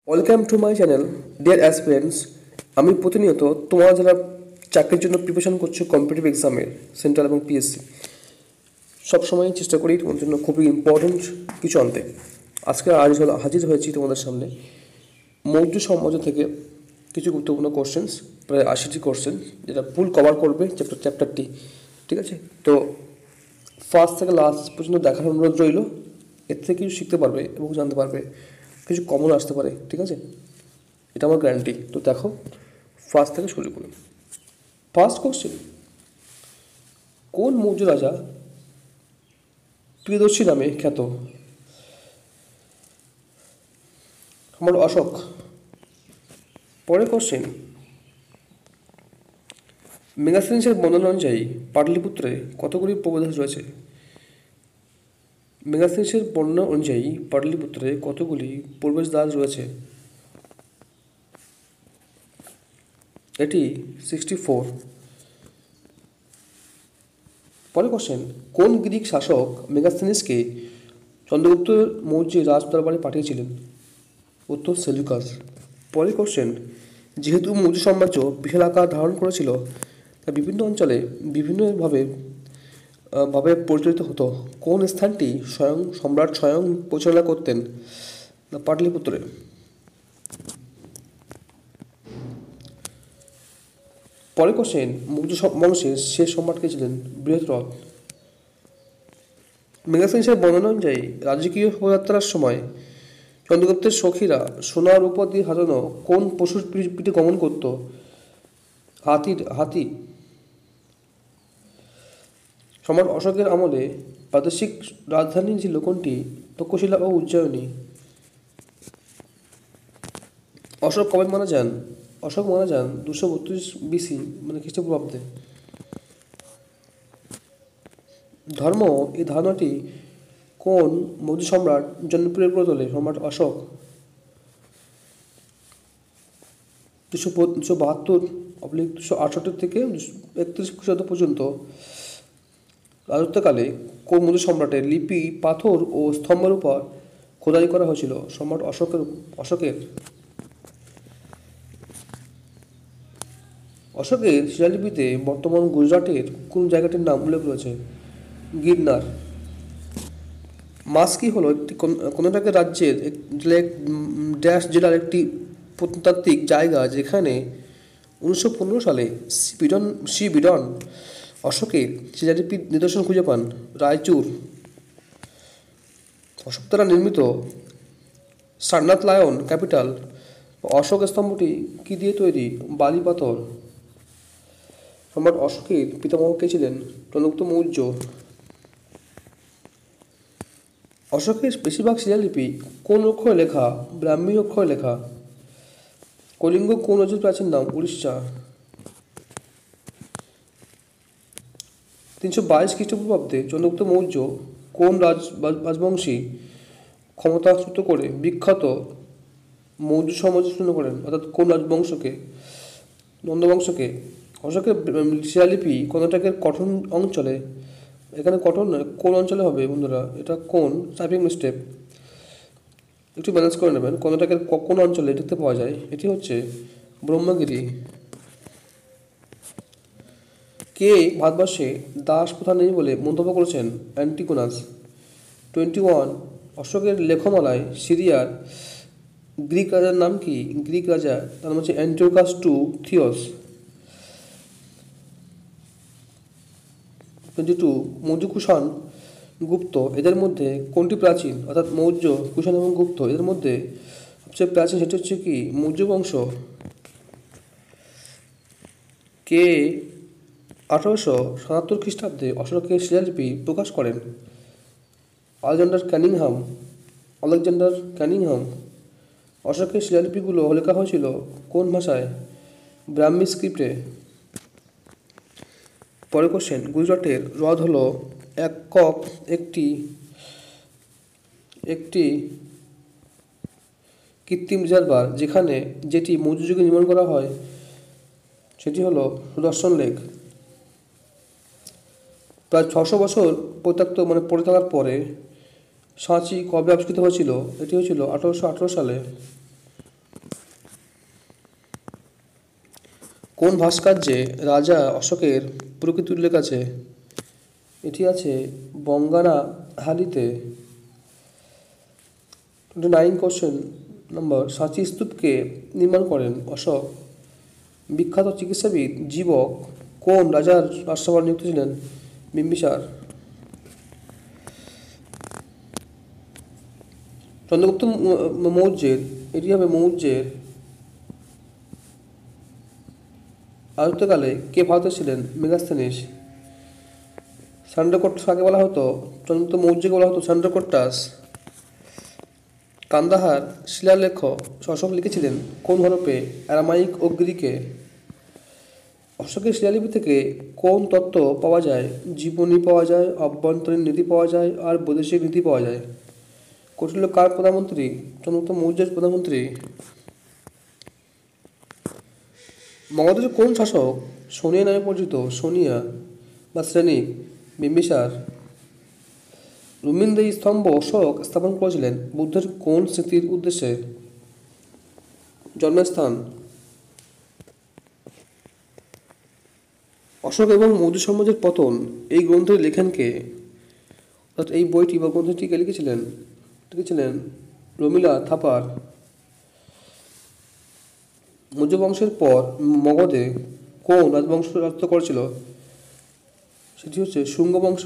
Welcome to my channel deer aspirants. আমি প্রতিনিয়ত তোমরা যারা চাকরির জন্য প্রিপারেশন করছো কম্পিটিটিভ এক্সামের সেন্ট্রাল এবং পিএসসি, সবসময় চেষ্টা করি তোমাদের জন্য খুবই ইম্পর্টেন্ট কিছু আনতে। আজকে হাজির হয়েছি তোমাদের সামনে মৌর্য সাম্রাজ্য থেকে কিছু গুরুত্বপূর্ণ কোশ্চেন্স, প্রায় 80টি কোশ্চেন, যেটা ফুল কভার করবে চ্যাপ্টারটি। ঠিক আছে, তো ফার্স্ট থেকে লাস্ট পর্যন্ত দেখার অনুরোধ রইল। এর থেকে কিছু শিখতে পারবে এবং জানতে পারবে, কিছু কমন আসতে পারে। ঠিক আছে, এটা আমার গ্যারান্টি। তো দেখো, ফার্স্ট থেকে শুরু করি। ফার্স্ট কোশ্চেন, কোন মৌর্য রাজা প্রিয়দর্শী নামে খ্যাত? আমার অশোক। পরের কোশ্চেন, মেগাস্থেনিসের বর্ণনা অনুযায়ী পাটলিপুত্রে কতগুলি প্রবেশদ্বার রয়েছে? মেগাস্থেনিসের বর্ণনা অনুযায়ী পাটলিপুত্রে কতগুলি প্রবেশদ্বার রয়েছে? এটি 64। পরের কোশ্চেন, কোন গ্রিক শাসক মেগাস্থেনিসকে চন্দ্রগুপ্ত মৌর্যের রাজদরবারে পাঠিয়েছিলেন? উত্তর, সেলুকাস। পরের কোশ্চেন, যেহেতু মৌর্য সাম্রাজ্য বিশাল আকার ধারণ করেছিল, তা বিভিন্ন অঞ্চলে বিভিন্নভাবে পরিচালিত হতো। কোন স্থানটি সম্রাট স্বয়ং পরিচালনা করতেন? পাটলিপুত্রে। পরের কোশ্চেন, মৌর্য বংশের শেষ সম্রাট কে ছিলেন? বৃহদ্রথ। মেগাস্থেনিসের বর্ণনা অনুযায়ী রাজকীয় শোভাযাত্রার সময় চন্দ্রগুপ্তের সখীরা সোনার উপর দিয়ে সাজানো কোন পশুর পিঠে গমন করত? হাতি। সম্রাট অশোকের আমলে প্রাদেশিক রাজধানী ছিল কোনটি? তক্ষশিলা ও উজ্জয়িনী। অশোক কবে মারা যান? অশোক মারা যান 232 BC, মানে খ্রিস্টপূর্বাব্দে। ধর্ম, এই ধারণাটি কোন মৌর্য সম্রাট জনপ্রিয় করে তোলে? সম্রাট অশোক। 272-268 থেকে 31 খ্রিস্টাব্দ পর্যন্ত রাজত্বকালে কোন মৌর্য সম্রাটের লিপি, পাথর ও স্তম্ভের উপর খোদাই করা হয়েছিল? সম্রাট অশোকের। অশোকের শিলালিপিতে বর্তমান গুজরাটের কোন জায়গাটির নাম উল্লেখ রয়েছে? গিরনার। মাস্কি হলো একটি কর্ণাটকের রাজ্যের ড্যাশ জেলার একটি প্রত্নতাত্ত্বিক জায়গা, যেখানে 1915 সালে সি বিডন অশোকের শিলালিপির নিদর্শন খুঁজে পান। রায়চুর। অশোক দ্বারা নির্মিত সারনাথ লায়ন ক্যাপিটাল অশোক স্তম্ভটি কি দিয়ে তৈরি? বালি পাথর। সম্রাট অশোকের পিতামহ কে ছিলেন? চন্দ্রগুপ্ত মৌর্য। অশোকের বেশিরভাগ শিলালিপি কোন অক্ষরে লেখা? ব্রাহ্মী অক্ষরে লেখা। কলিঙ্গ কোন রাজ্যের প্রাচীন নাম? উড়িষ্যা। 322 খ্রিস্টপূর্বাব্দে চন্দ্রগুপ্ত মৌর্য কোন রাজবংশী ক্ষমতাচ্যুত করে বিখ্যাত মৌর্য সাম্রাজ্য শূন্য করেন? অর্থাৎ কোন রাজবংশকে? নন্দবংশকে। অশোকের শিলালিপি কর্ণাটকের কটন অঞ্চলে, এখানে কটন নয়, কোন অঞ্চলে হবে বন্ধুরা? এটা কোন টাইপিং মিস্টেক, একটু ম্যানেজ করে নেবেন। কর্ণাটকের কোন অঞ্চলে দেখতে পাওয়া যায়? এটি হচ্ছে ব্রহ্মগিরি। কে ভারতবর্ষে দাস প্রথা নেই বলে মন্তব্য করেছেন? অ্যান্টিগোনাস। 21। অশোকের লেখমালায় সিরিয়ার গ্রিক রাজার নাম কি? গ্রিক রাজা, তার নাম হচ্ছে অ্যান্টিওকাস টু থিওস। 22। মৌর্য, কুষাণ, গুপ্ত এদের মধ্যে কোনটি প্রাচীন? অর্থাৎ মৌর্য, কুষাণ এবং গুপ্ত এদের মধ্যে সবচেয়ে প্রাচীন সেটি হচ্ছে কি? মৌর্য বংশ। কে 1877 খ্রিস্টাব্দে অশোকের শিলালিপি প্রকাশ করেন? Alexander Cunningham. অশোকের শিলালিপিগুলো লেখা হয়েছিল কোন ভাষায়? ব্রাহ্মী স্ক্রিপ্টে। পরের কোশ্চেন, গুজরাটের হ্রদ হলো একটি কৃত্রিম রিজার্ভার, যেটি মৌর্য যুগে নির্মাণ করা হয়, সেটি হলো সুদর্শন লেক। প্রায় 600 বছর পড়ে থাকার পরে সাঁচি কবে আবিষ্কৃত হয়েছিল? এটি হয়েছিল 1818 সালে। কোন ভাস্কর্যে রাজা অশোকের প্রকৃতি উল্লেখ আছে? এটি আছে বঙ্গানা হালিতে। 29 কোশ্চেন নম্বর, সাঁচি স্তূপকে নির্মাণ করেন অশোক। বিখ্যাত চিকিৎসাবিদ জীবক কোন রাজার রাজসভায় নিযুক্ত ছিলেন? বিম্বিসার। চন্দ্রগুপ্ত মৌর্যের, এটি হবে মৌর্যের রাজত্বকালে কে ভারতে ছিলেন? মেগাস্তেনিস। সান্ড্রকোট্টাস কাকে বলা হতো? চন্দ্রগুপ্ত মৌর্যকে বলা হতো সান্ড্রকোট্টাস। কান্দাহার শিলালেখ অশোক লিখেছিলেন কোন হরপে? অ্যারামাইক ও গ্রিকে। অশোকের শিলালিপি থেকে কোন তত্ত্ব পাওয়া যায়? জীবনী পাওয়া যায়, অভ্যন্তরীণ নীতি পাওয়া যায়, আর বৈদেশিক নীতি পাওয়া যায়। কৌটিল্য কার প্রধানমন্ত্রী? চন্দ্রগুপ্ত মৌর্যের প্রধানমন্ত্রী। মগধের কোন শাসক সোনিয়া নামে পরিচিত? সোনিয়া বা শ্রেণী। বিম্বিসার। রুমিনদেই স্তম্ভ অশোক স্থাপন করেছিলেন বুদ্ধের কোন স্মৃতির উদ্দেশ্যে? জন্মস্থান। অশোক এবং মৌর্য সাম্রাজ্যের পতন এই গ্রন্থের লেখেনকে, অর্থাৎ এই বইটি বা গ্রন্থটিকে লিখেছিলেন রমিলা থাপার। মৌর্য বংশের পর মগধে কোন রাজবংশ রাজত্ব করেছিল? সেটি হচ্ছে শুঙ্গ বংশ।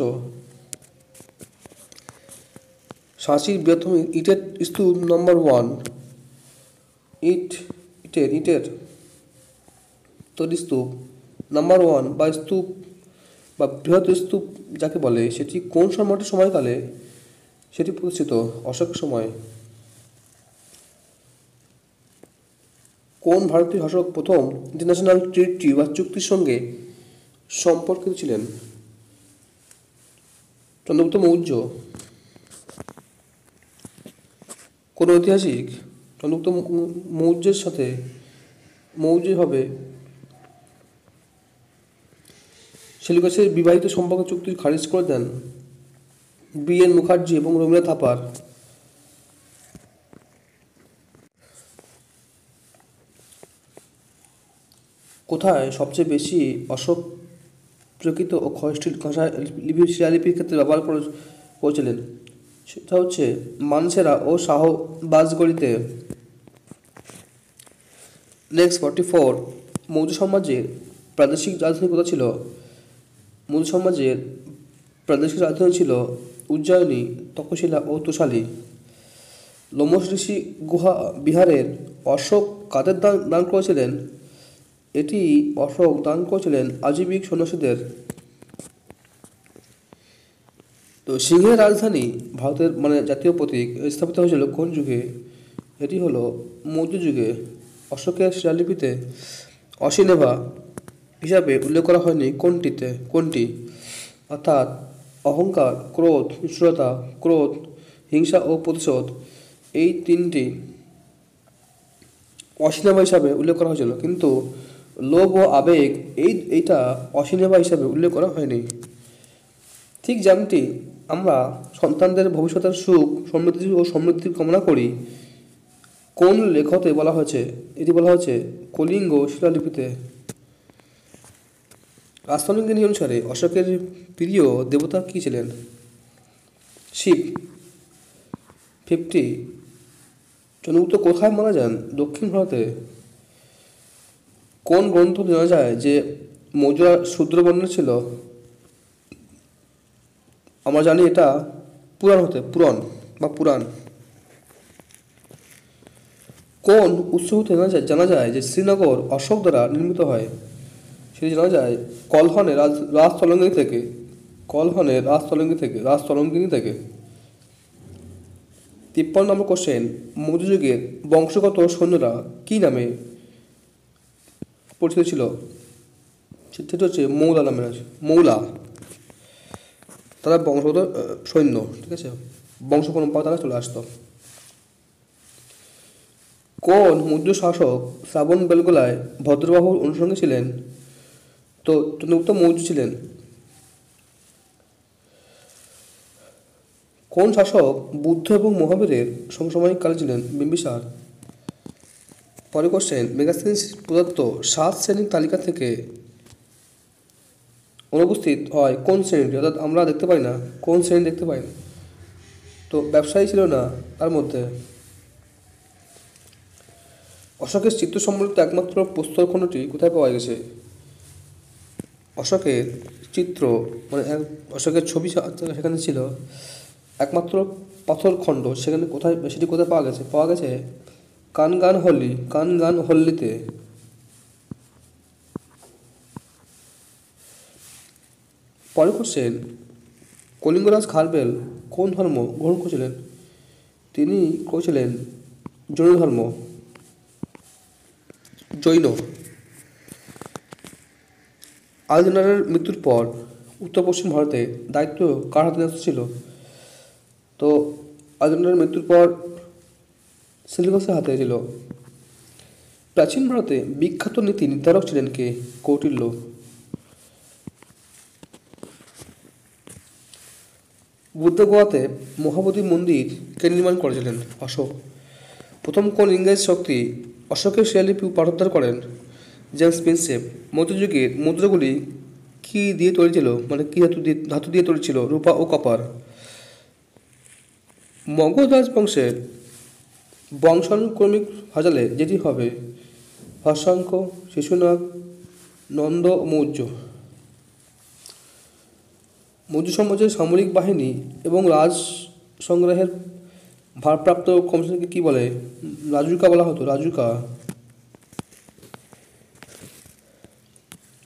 সাঁচির বৃহত্তম ইটের স্তূপ নম্বর 1, ইটের তৈরি স্তূপ নাম্বার 1 বা স্তূপ বা বৃহৎ স্তূপ যাকে বলে, সেটি কোন সম্রাটের সময়কালে সেটি প্রতিষ্ঠিত? অশোকের সময়। কোন ভারতীয় শাসক প্রথম ইন্টারন্যাশনাল ট্রিটি বা চুক্তির সঙ্গে সম্পর্কিত ছিলেন? চন্দ্রগুপ্ত মৌর্য। কোন ঐতিহাসিক চন্দ্রগুপ্ত মৌর্যের সাথে হবে সেলুকাসের বিবাহিত সম্পর্ক চুক্তি খারিজ করে দেন? বি.এন. মুখার্জি এবং রবীন্দ্রনাথ থাপার। কোথায় সবচেয়ে বেশি অশোক প্রকৃত ও ক্ষয়শীল ভাষা শিলালিপির ক্ষেত্রে ব্যবহার করেছিলেন? সেটা হচ্ছে মানসেরা ও শাহবাজগড়িতে। নেক্সট 44, মৌর্য সাম্রাজ্যের প্রাদেশিক রাজধানী কোথা ছিল? মৌর্য সাম্রাজ্যের প্রাদেশিক রাজধানী ছিল উজ্জয়িনী, তক্ষশিলা ও তোষালী। লোমশ ঋষি গুহা বিহারের অশোক কাদের দান করেছিলেন? এটি অশোক দান করেছিলেন আজীবিক সন্ন্যাসীদের। তো সিংহের রাজধানী ভারতের জাতীয় প্রতীক স্থাপিত হয়েছিল কোন যুগে? এটি হলো মৌর্য যুগে। অশোকের শিলালিপিতে অশিনেভা হিসাবে উল্লেখ করা হয়নি কোনটি? অর্থাৎ অহংকার, ক্রোধ, নিষ্ঠুরতা, ক্রোধ, হিংসা ও প্রতিশোধ, এই তিনটি অশিনেভা হিসাবে উল্লেখ করা হয়েছিল, কিন্তু লোভ ও আবেগ এইটা অশিনেভা হিসাবে উল্লেখ করা হয়নি। ঠিক যেমনটি আমরা সন্তানদের ভবিষ্যতের সুখ সমৃদ্ধির কামনা করি, কোন লেখতে বলা হয়েছে? এটি বলা হয়েছে কলিঙ্গ শিলালিপিতে। রাজতরঙ্গিনী অনুসারে অশোকের প্রিয় দেবতা কি ছিলেন? শিব। 50, চন্দ্রগুপ্ত কোথায় মারা যান? দক্ষিণ ভারতে। কোন গ্রন্থ জানা যায় যে মৌর্যরা শূদ্র বর্ণের ছিল? আমরা জানি এটা পুরাণ। কোন উৎস হতে জানা যায় যে শ্রীনগর অশোক দ্বারা নির্মিত হয়? সেটি জানা যায় কলহনের রাজতরঙ্গিনী থেকে। 53 নম্বর কোশ্চেন, মধ্যযুগের বংশগত সৈন্যরা কি নামে পরিচিত ছিল? সেটা হচ্ছে মৌলা। তারা বংশগত সৈন্য, ঠিক আছে, বংশ পরম্পরা তারা চলে আসতো। কোন মৌর্য শাসক শ্রাবণ বেলগোলায় ভদ্রবাহুর অনুসঙ্গে ছিলেন? তো চন্দ্রগুপ্ত মৌর্য ছিলেন। কোন শাসক বুদ্ধ এবং মহাবীরের সমসাময়িক কালে ছিলেন? বিম্বিসার। পরে কোশ্চেন, মেগাস্থিনিস প্রদত্ত 7 শ্রেণীর তালিকা থেকে অনুপস্থিত হয় কোন শ্রেণীটি? অর্থাৎ আমরা দেখতে পাই না, কোন শ্রেণী দেখতে পাই না? তো ব্যবসায়ী ছিল না তার মধ্যে। অশোকের চিত্র সম্বলিত একমাত্র প্রস্তরখণ্ডটি কোথায় পাওয়া গেছে? অশোকের চিত্র মানে অশোকের ছবি সেখানে ছিল, একমাত্র পাথরখণ্ড সেখানে কোথায়, সেটি কোথায় পাওয়া গেছে? পাওয়া গেছে কানগানহল্লিতে। পরের কোশ্চেন, কলিঙ্গরাজ খারবেল কোন ধর্ম গ্রহণ করেছিলেন? তিনি করেছিলেন জৈন ধর্ম, জৈন। আলেকজান্ডারের মৃত্যুর পর উত্তর পশ্চিম ভারতে দায়িত্ব কার হাতে ন্যস্ত ছিল? তো আলেকজান্ডারের মৃত্যুর পর সিলেবাসের হাতে ছিল। প্রাচীন ভারতে বিখ্যাত নীতি নির্ধারক ছিলেন কে? কৌটিল্য। বুদ্ধগয়াতে মহাবোধি মন্দির কে নির্মাণ করেছিলেন? অশোক। প্রথম কোন ইংরেজ শক্তি অশোকের শিলালিপি পাঠোদ্ধার করেন? James Prinsep. মধ্যযুগের মুদ্রাগুলি কি দিয়ে তৈরি ছিল, মানে কি ধাতু দিয়ে তৈরি ছিল? রূপা ও কপার। মগধ রাজবংশের বংশানুক্রমিক সাজালে যেটি হবে? হর্ষাঙ্ক, শিশুনাগ, নন্দ, মৌর্য। মৌর্য সাম্রাজ্যের সামরিক বাহিনী এবং রাজ সংগ্রহের ভারপ্রাপ্ত কমিশনকে কি বলে? রাজুকা বলা হতো, রাজুকা।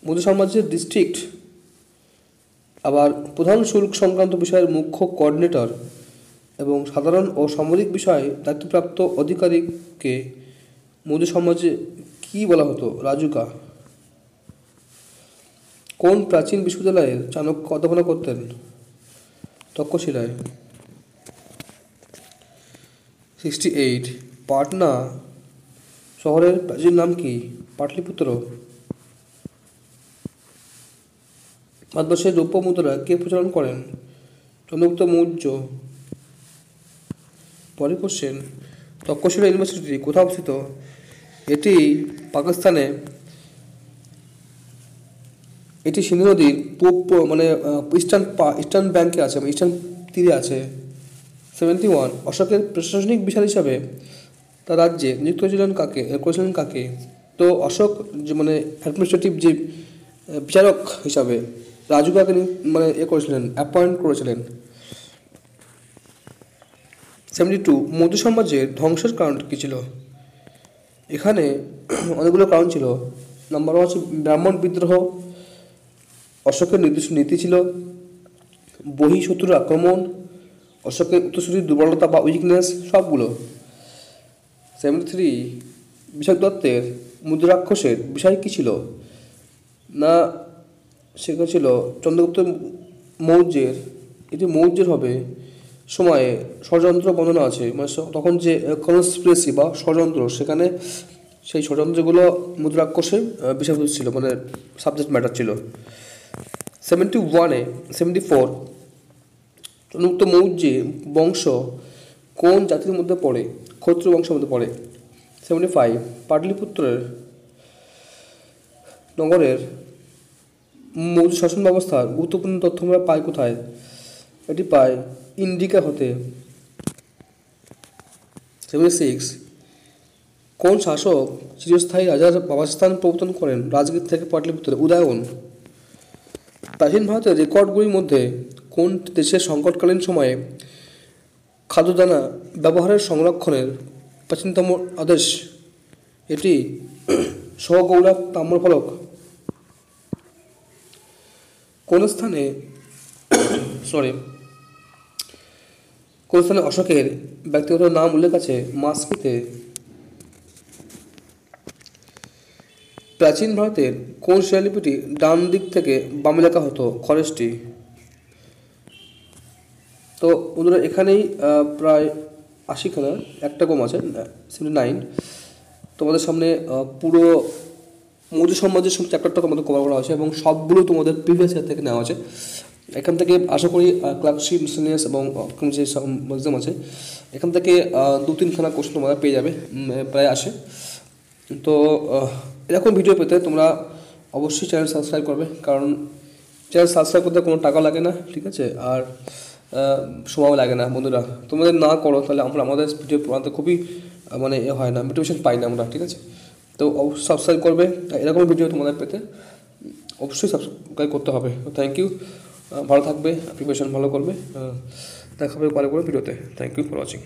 মৌর্য সাম্রাজ্যের ডিস্ট্রিক্ট আবার প্রধান শুল্ক সংক্রান্ত বিষয়ের মুখ্য কোঅর্ডিনেটর এবং সাধারণ ও সামরিক বিষয়ে দায়িত্বপ্রাপ্ত আধিকারিককে মৌর্য সাম্রাজ্যে কি বলা হতো? রাজুকা। কোন প্রাচীন বিশ্ববিদ্যালয়ের চাণক্য অধ্যাপনা করতেন? তক্ষশিলায়। 68, পাটনা শহরের প্রাচীন নাম কি? পাটলিপুত্র। ভারতবর্ষের রৌপ্য মুদ্রা কে প্রচলন করেন? চন্দ্রগুপ্ত মৌর্য। পরের কোশ্চেন, তক্ষশিলা ইউনিভার্সিটি কোথায় অবস্থিত? এটি পাকিস্তানে, এটি সিন্ধু নদীর পূর্ব মানে ইস্টার্ন ব্যাংকে আছে, ইস্টার্ন তীরে আছে। 71, অশোকের প্রশাসনিক বিচার হিসাবে তার রাজ্যে নিযুক্ত করেছিলেন কাকে? তো অশোক যে মানে অ্যাডমিনিস্ট্রেটিভ যে বিচারক হিসাবে রাজুকাকে মানে করেছিলেন, অ্যাপয়েন্ট করেছিলেন। 72, মৌর্য সাম্রাজ্যের ধ্বংসের কারণ কী ছিল? এখানে অনেকগুলো কারণ ছিল। নাম্বার 1 হচ্ছে ব্রাহ্মণ বিদ্রোহ, অশোকের নির্দিষ্ট নীতি ছিল, বহিঃশত্রুর আক্রমণ, অশোকের উত্তরসূরির দুর্বলতা বা উইকনেস, সবগুলো। 73, বিশাখ দত্তের মুদ্রাক্ষসের বিষয় কী ছিল? না, সেটা ছিল চন্দ্রগুপ্ত মৌর্যের, এটি মৌর্যের হবে সময়ে ষড়যন্ত্র বর্ণনা আছে, মানে তখন যে কনস্পিরেসি বা ষড়যন্ত্র, সেখানে সেই ষড়যন্ত্রগুলো মুদ্রাক্ষসে বিষয়বস্তু ছিল, মানে সাবজেক্ট ম্যাটার ছিল। 74, চন্দ্রগুপ্ত মৌর্য বংশ কোন জাতির মধ্যে পড়ে? ক্ষত্রিয় বংশের মধ্যে পড়ে। 75, পাটলিপুত্রের নগরের মৌর্য শাসন ব্যবস্থার গুরুত্বপূর্ণ তথ্য আমরা পাই কোথায়? এটি পাই ইন্ডিকা হতে। 76, কোন শাসক চিরস্থায়ী রাজার বাসস্থান প্রবর্তন করেন রাজগীর থেকে পাটলিপুত্রে? উদয়ন। প্রাচীন ভারতের রেকর্ডগুলির মধ্যে কোন দেশের সংকটকালীন সময়ে খাদ্যদানা ব্যবহারের সংরক্ষণের প্রাচীনতম আদেশ? এটি সহগৌড়া তাম্রফলক। কোন স্থানে অশোকের ব্যক্তিগত নাম উল্লেখ আছে? মাসপিতে। প্রাচীন ভারতের কোন শিলালিপিটি ডান দিক থেকে বামে লেখা হতো? খরেষ্টি। তো বন্ধুরা এখানেই প্রায় 80খানা, একটা কম আছে 79। তোমাদের সামনে পুরো মৌর্য সাম্রাজ্যের সব চ্যাপ্টারটা তোমাদের কভার করা হয়েছে এবং সবগুলো তোমাদের প্রিভিয়াস ইয়ার থেকে নেওয়া আছে। এখান থেকে আশা করি ক্লার্কশিপ, মিসেলিনিয়াস এবং যে এক্সাম আছে এখান থেকে 2-3খানা কোশ্চেন তোমরা পেয়ে যাবে, প্রায় আসে। তো এরকম ভিডিও পেতে তোমরা অবশ্যই চ্যানেল সাবস্ক্রাইব করবে, কারণ চ্যানেল সাবস্ক্রাইব করতে কোনো টাকা লাগে না, ঠিক আছে, আর সময়ও লাগে না। বন্ধুরা তোমাদের না করো তাহলে আমরা আমাদের ভিডিও বানাতে খুবই মানে হয় না, মোটিভেশন পাই না আমরা, ঠিক আছে। তো অবশ্যই সাবস্ক্রাইব করবে, এরকম ভিডিও তোমাদের পেতে অবশ্যই সাবস্ক্রাইব করতে হবে। থ্যাংক ইউ, ভালো থাকবে, প্রিপারেশন ভালো করবে, দেখা হবে পরে ভিডিওতে। Thank you for watching.